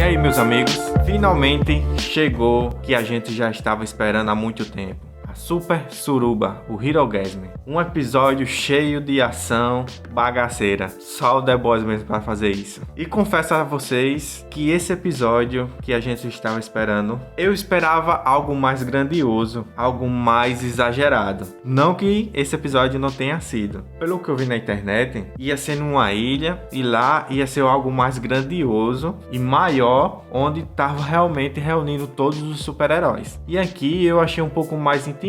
aí, meus amigos, finalmente chegou o que a gente já estava esperando há muito tempo. A Super Suruba, o Hirogasm. Um episódio cheio de ação bagaceira. Só o The Boys mesmo para fazer isso. E confesso a vocês que esse episódio que a gente estava esperando, eu esperava algo mais grandioso, algo mais exagerado. Não que esse episódio não tenha sido. Pelo que eu vi na internet, ia ser numa ilha e lá ia ser algo mais grandioso e maior, onde estava realmente reunindo todos os super-heróis. E aqui eu achei um pouco mais intimista,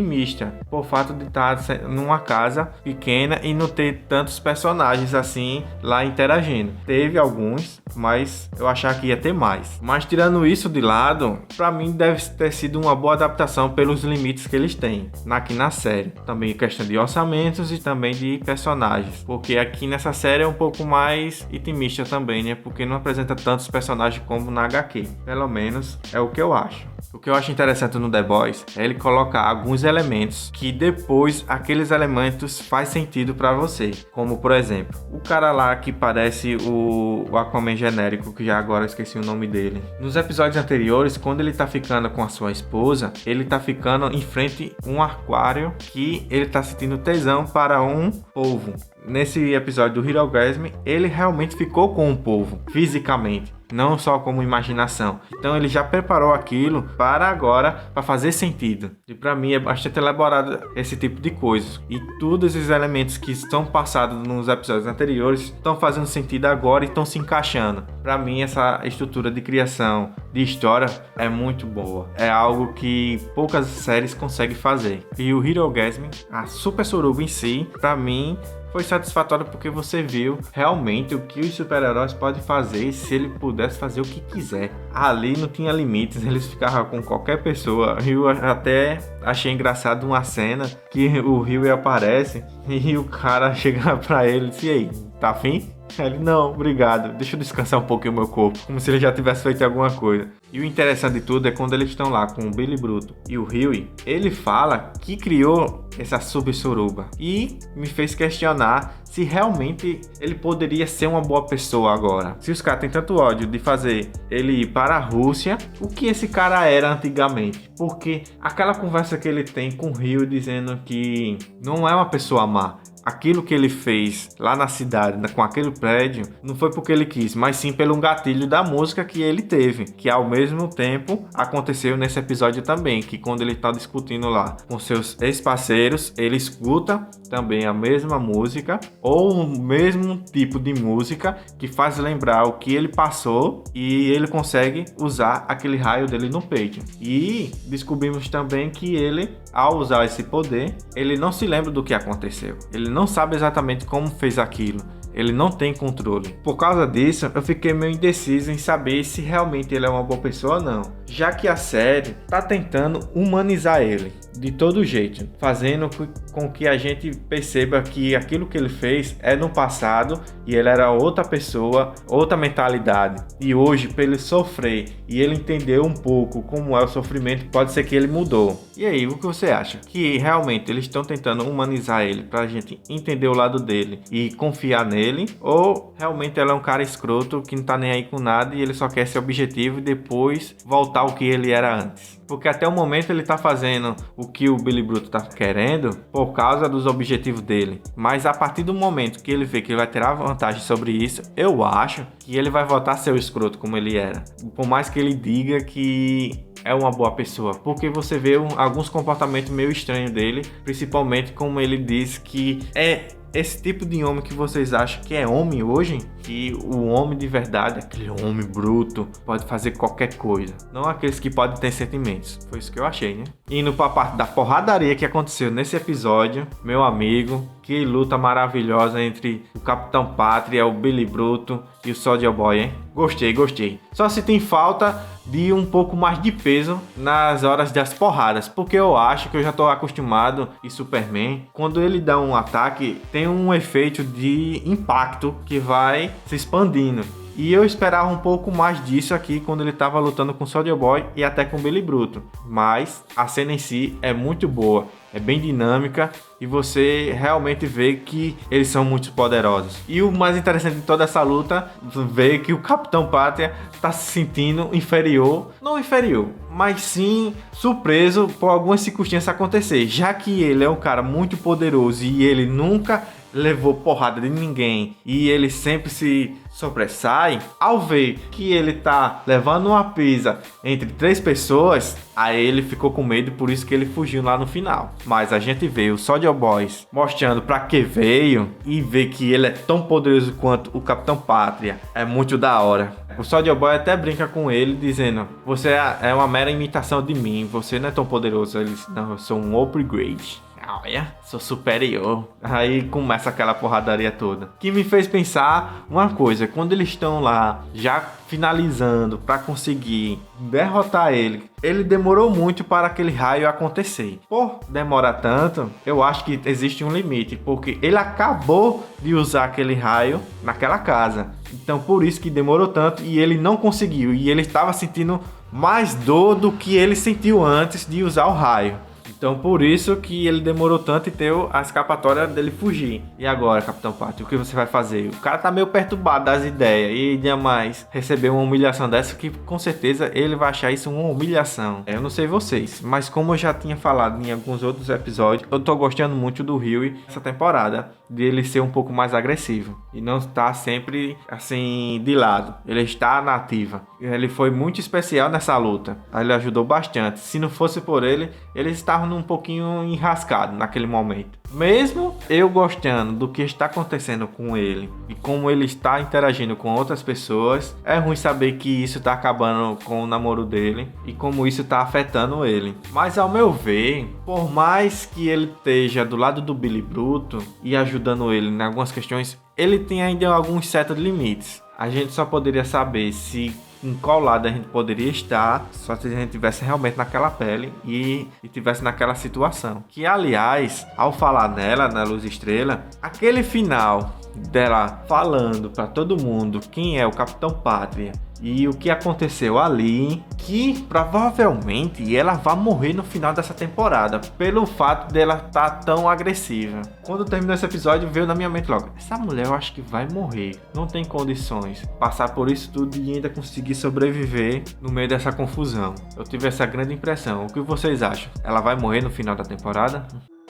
por fato de estar numa casa pequena e não ter tantos personagens assim lá interagindo. Teve alguns, mas eu achava que ia ter mais. Mas tirando isso de lado, pra mim deve ter sido uma boa adaptação pelos limites que eles têm aqui na série. Também questão de orçamentos e também de personagens, porque aqui nessa série é um pouco mais intimista também, né? Porque não apresenta tantos personagens como na HQ. Pelo menos é o que eu acho. O que eu acho interessante no The Boys é ele colocar alguns elementos que depois aqueles elementos faz sentido pra você. Como, por exemplo, o cara lá que parece o Aquaman genérico, que já agora eu esqueci o nome dele. Nos episódios anteriores, quando ele tá ficando com a sua esposa, ele tá ficando em frente a um aquário que ele tá sentindo tesão para um polvo. Nesse episódio do Hirogasm, ele realmente ficou com um polvo, fisicamente, não só como imaginação. Então ele já preparou aquilo para agora, para fazer sentido. E para mim é bastante elaborado esse tipo de coisa. E todos esses elementos que estão passados nos episódios anteriores estão fazendo sentido agora e estão se encaixando. Para mim essa estrutura de criação, de história, é muito boa. É algo que poucas séries conseguem fazer. E o Hirogasm, a Super Suruba em si, para mim foi satisfatório porque você viu realmente o que os super-heróis podem fazer se ele pudesse fazer o que quiser. Ali não tinha limites, eles ficavam com qualquer pessoa. Eu até achei engraçado uma cena que o Rio aparece e o cara chega pra ele e disse: "E aí, tá afim?" Ele: "Não, obrigado, deixa eu descansar um pouquinho o meu corpo", como se ele já tivesse feito alguma coisa. E o interessante de tudo é quando eles estão lá com o Billy Bruto e o Huey, ele fala que criou essa Sub-Suruba e me fez questionar se realmente ele poderia ser uma boa pessoa agora. Se os caras têm tanto ódio de fazer ele ir para a Rússia, o que esse cara era antigamente? Porque aquela conversa que ele tem com o Huey dizendo que não é uma pessoa má. Aquilo que ele fez lá na cidade, com aquele prédio, não foi porque ele quis, mas sim pelo gatilho da música que ele teve, que ao mesmo tempo aconteceu nesse episódio também, que quando ele está discutindo lá com seus ex-parceiros, ele escuta também a mesma música, ou o mesmo tipo de música que faz lembrar o que ele passou e ele consegue usar aquele raio dele no peito. E descobrimos também que ele, ao usar esse poder, ele não se lembra do que aconteceu. Ele não sabe exatamente como fez aquilo. Ele não tem controle. Por causa disso, eu fiquei meio indeciso em saber se realmente ele é uma boa pessoa ou não. Já que a série tá tentando humanizar ele de todo jeito, fazendo com que a gente perceba que aquilo que ele fez é no passado e ele era outra pessoa, outra mentalidade. E hoje, para ele sofrer e ele entender um pouco como é o sofrimento, pode ser que ele mudou. E aí, o que você acha? Que realmente eles estão tentando humanizar ele pra gente entender o lado dele e confiar nele? Ou realmente ele é um cara escroto que não tá nem aí com nada e ele só quer ser objetivo e depois voltar ao que ele era antes? Porque até o momento ele tá fazendo o que o Billy Bruto tá querendo por causa dos objetivos dele. Mas a partir do momento que ele vê que ele vai tirar vantagem sobre isso, eu acho que ele vai voltar a ser o escroto como ele era. Por mais que ele diga que é uma boa pessoa. Porque você vê alguns comportamentos meio estranhos dele, principalmente como ele diz que é esse tipo de homem que vocês acham que é homem hoje, que o homem de verdade, aquele homem bruto, pode fazer qualquer coisa. Não aqueles que podem ter sentimentos. Foi isso que eu achei, né? Indo pra parte da porradaria que aconteceu nesse episódio, meu amigo, que luta maravilhosa entre o Capitão Pátria, o Billy Bruto e o Soulja Boy, hein? Gostei. Só se tem falta de um pouco mais de peso nas horas das porradas, porque eu acho que eu já tô acostumado em Superman, quando ele dá um ataque, tem um efeito de impacto que vai se expandindo. E eu esperava um pouco mais disso aqui quando ele estava lutando com Soulja Boy e até com Billy Bruto. Mas a cena em si é muito boa, é bem dinâmica e você realmente vê que eles são muito poderosos. E o mais interessante de toda essa luta, ver que o Capitão Pátria está se sentindo inferior, não inferior, mas sim surpreso por algumas circunstâncias acontecer, já que ele é um cara muito poderoso e ele nunca levou porrada de ninguém e ele sempre se sobressai. Ao ver que ele tá levando uma pisa entre 3 pessoas, aí ele ficou com medo, por isso que ele fugiu lá no final. Mas a gente vê o Soulja Boy mostrando pra que veio e vê que ele é tão poderoso quanto o Capitão Pátria. É muito da hora. O Soulja Boy até brinca com ele dizendo: você é uma mera imitação de mim, você não é tão poderoso. Ele diz: não, eu sou um upgrade. Olha, sou superior. Aí começa aquela porradaria toda. Que me fez pensar uma coisa: quando eles estão lá já finalizando para conseguir derrotar ele, ele demorou muito para aquele raio acontecer. Por demorar tanto, eu acho que existe um limite, porque ele acabou de usar aquele raio naquela casa. Então por isso que demorou tanto e ele não conseguiu. E ele estava sentindo mais dor do que ele sentiu antes de usar o raio. Então por isso que ele demorou tanto e ter a escapatória dele fugir. E agora, Capitão Pátria, o que você vai fazer? O cara tá meio perturbado das ideias e ainda mais receber uma humilhação dessa, que com certeza ele vai achar isso uma humilhação. Eu não sei vocês, mas como eu já tinha falado em alguns outros episódios, eu tô gostando muito do Huey essa temporada, de ele ser um pouco mais agressivo e não estar sempre assim de lado. Ele está na ativa. Ele foi muito especial nessa luta. Ele ajudou bastante. Se não fosse por ele, eles estavam um pouquinho enrascado naquele momento. Mesmo eu gostando do que está acontecendo com ele e como ele está interagindo com outras pessoas, é ruim saber que isso está acabando com o namoro dele e como isso está afetando ele. Mas ao meu ver, por mais que ele esteja do lado do Billy Bruto e ajudando ele em algumas questões, ele tem ainda alguns certos limites. A gente só poderia saber se em qual lado a gente poderia estar só se a gente tivesse realmente naquela pele e tivesse naquela situação. Que, aliás, ao falar nela, na Luz Estrela, aquele final dela falando para todo mundo quem é o Capitão Pátria e o que aconteceu ali, que provavelmente ela vai morrer no final dessa temporada, pelo fato dela estar tão agressiva. Quando terminou esse episódio, veio na minha mente logo: essa mulher eu acho que vai morrer, não tem condições passar por isso tudo e ainda conseguir sobreviver no meio dessa confusão. Eu tive essa grande impressão. O que vocês acham? Ela vai morrer no final da temporada?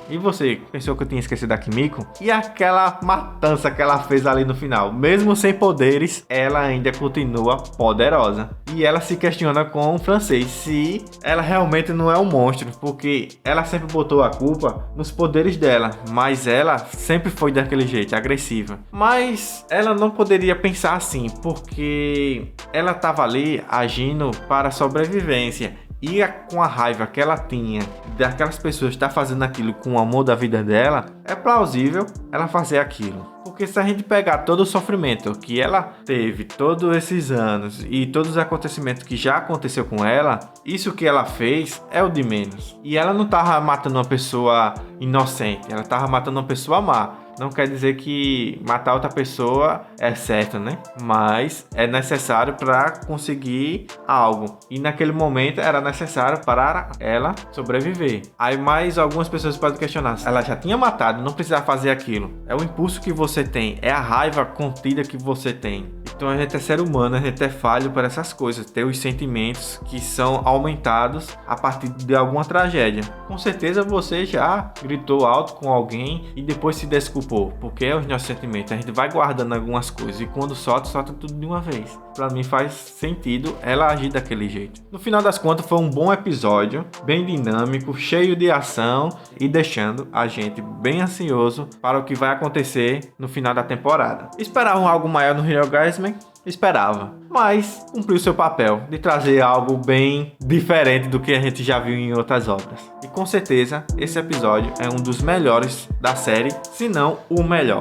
E você, pensou que eu tinha esquecido da Kimiko? E aquela matança que ela fez ali no final? Mesmo sem poderes, ela ainda continua poderosa. E ela se questiona com o francês se ela realmente não é um monstro, porque ela sempre botou a culpa nos poderes dela, mas ela sempre foi daquele jeito, agressiva. Mas ela não poderia pensar assim, porque ela estava ali agindo para a sobrevivência. E com a raiva que ela tinha daquelas pessoas estar fazendo aquilo com o amor da vida dela, é plausível ela fazer aquilo. Porque se a gente pegar todo o sofrimento que ela teve todos esses anos e todos os acontecimentos que já aconteceu com ela, isso que ela fez é o de menos. E ela não estava matando uma pessoa inocente, ela estava matando uma pessoa má. Não quer dizer que matar outra pessoa é certo, né? Mas é necessário para conseguir algo. E naquele momento era necessário para ela sobreviver. Aí mais algumas pessoas podem questionar: ela já tinha matado, não precisava fazer aquilo. É o impulso que você tem, é a raiva contida que você tem. Então a gente é ser humano, a gente é falho para essas coisas. Ter os sentimentos que são aumentados a partir de alguma tragédia. Com certeza você já gritou alto com alguém e depois se desculpou. Porque é os nossos sentimentos, a gente vai guardando algumas coisas e quando solta tudo de uma vez. Pra mim faz sentido ela agir daquele jeito. No final das contas foi um bom episódio, bem dinâmico, cheio de ação e deixando a gente bem ansioso para o que vai acontecer no final da temporada. Esperavam algo maior no Hero Gasman? Esperava, mas cumpriu seu papel de trazer algo bem diferente do que a gente já viu em outras obras. E com certeza esse episódio é um dos melhores da série, se não o melhor.